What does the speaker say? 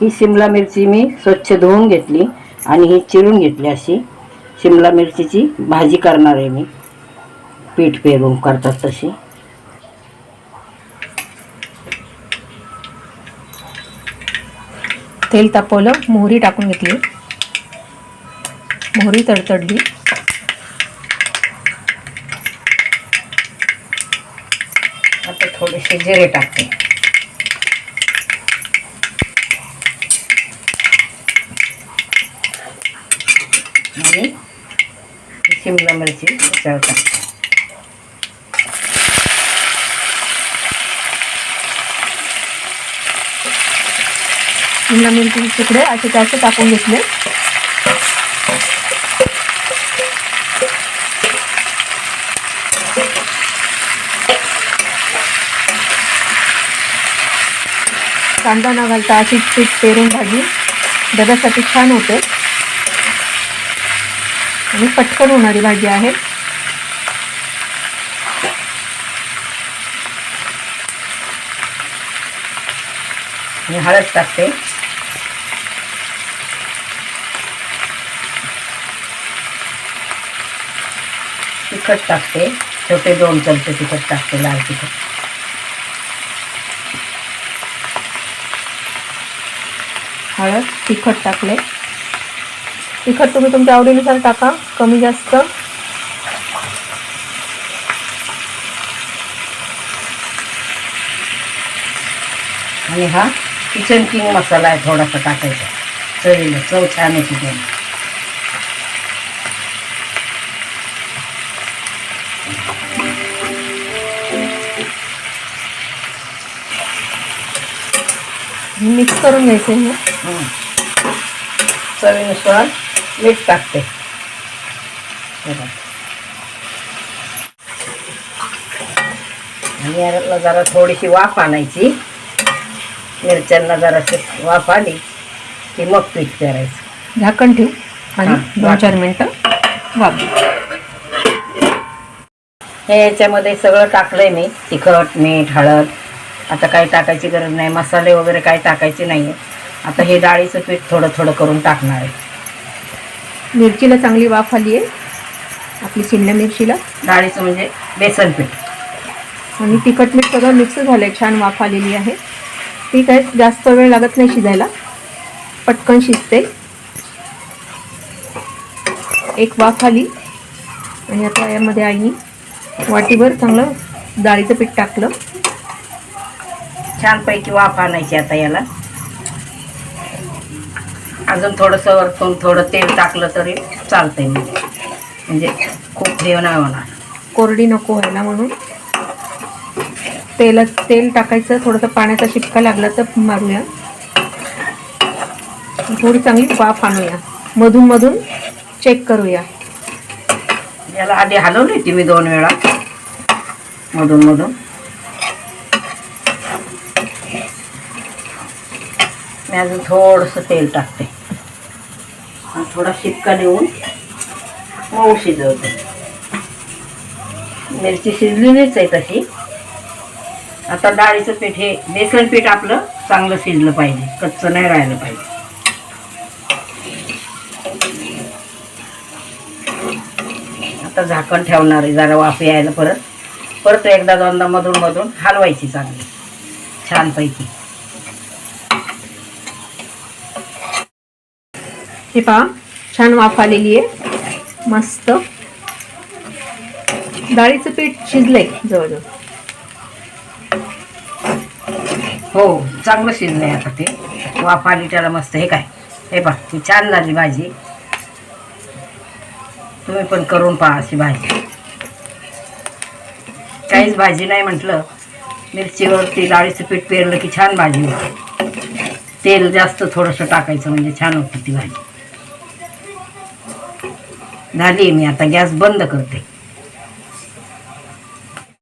ही शिमला मिरची मी स्वच्छ धुवून घेतली आणि ही चिरून घेतली. अशी शिमला मिरचीची भाजी करणार आहे मी, पीठ पेरून करतात तशी. तेल तापवलं, मोहरी टाकून घेतली. मोहरी तडतडली. आता थोडेसे जिरे टाकते. आणि शिमला मिरची त्याच्यावर टाकते. शिमला मिरचीचे तुकडे असे जास्त टाकून घेतले. कांदा न घालता अशी पीठ पेरून भाजी डब्यासाठी छान होते आणि पटकन होणारी भाजी आहे. मी हळद टाकते. तिखट टाकते, छोटे 2 चमचे तिखट टाकते, लाल तिखट. हळद, तिखट टाकले. तिखट तुम्ही तुमच्या आवडीनुसार टाका, कमी जास्त. आणि हा किचन किंग मसाला आहे, थोडासा टाकायचा, चवीला चव छान येते त्याने. मिक्स करून घ्यायचं हे. चवीनुसार मीठ टाकते. आणि याला जरा थोडीशी वाफ आणायची. मिरच्यांना जराशी वाफ आली की मग पीठ करायचं. झाकण ठेवू आणि 2-4 मिनटं वाफ. हे याच्यामध्ये सगळं टाकलंय मी, तिखट, मीठ, हळद. आता काही टाकायची गरज नाही, मसाले वगैरे काही टाकायचे नाही आहे. आता हे डाळीचं पीठ थोडं थोडं करून टाकणार आहे. मिरचीला चांगली वाफ आली आहे आपली शिमला मिरचीला. डाळीचं म्हणजे बेसन पीठ. आणि तिखट मीठ सगळं मिक्स झालं आहे, छान वाफ आलेली आहे. ठीक आहे, जास्त वेळ लागत नाही शिजायला, पटकन शिजते. एक वाफ आली आणि आता यामध्ये आईने वाटीभर चांगलं डाळीचं पीठ टाकलं. छानपैकी वाफ आणायची. आता याला अजून थोडंसं वरतून थोडं तेल टाकलं तरी चालतंय, म्हणजे खूप हे नाही होणार, कोरडी नको व्हायला म्हणून. तेल टाकायचं, थोडंसं पाण्याचा शिपका लागला तर मारूया. थोडी चांगली वाफ आणूया, मधून मधून चेक करूया. याला आधी हलवली होती मी 2 वेळा मधून मधून. मी अजून थोडंसं तेल टाकते आणि थोडा शिपका देऊन मऊ शिजवते. मिरची शिजलेलीच आहे तशी. आता डाळीचं पीठ, हे बेसन पीठ आपलं चांगलं शिजलं पाहिजे, कच्चं नाही राहिलं पाहिजे. आता झाकण ठेवणार आहे, जरा वाफ यायला. परत एकदा 2दा मधून मधून हलवायची चांगली छानपैकी. हे पहा, छान वाफ आलेली आहे मस्त. डाळीचं पीठ शिजलंय जवळजवळ. हो, चांगलं शिजलंय. आता ते वाफ आली त्याला मस्त. हे काय, हे पहा, ती छान झाली भाजी. तुम्ही पण करून पहा अशी भाजी. काहीच भाजी नाही म्हटलं, मिरचीवरती डाळीचं पीठ पेरलं की छान भाजी होते. तेल जास्त थोडंसं टाकायचं म्हणजे छान होती ती भाजी. झाली. मी आता गॅस बंद करते.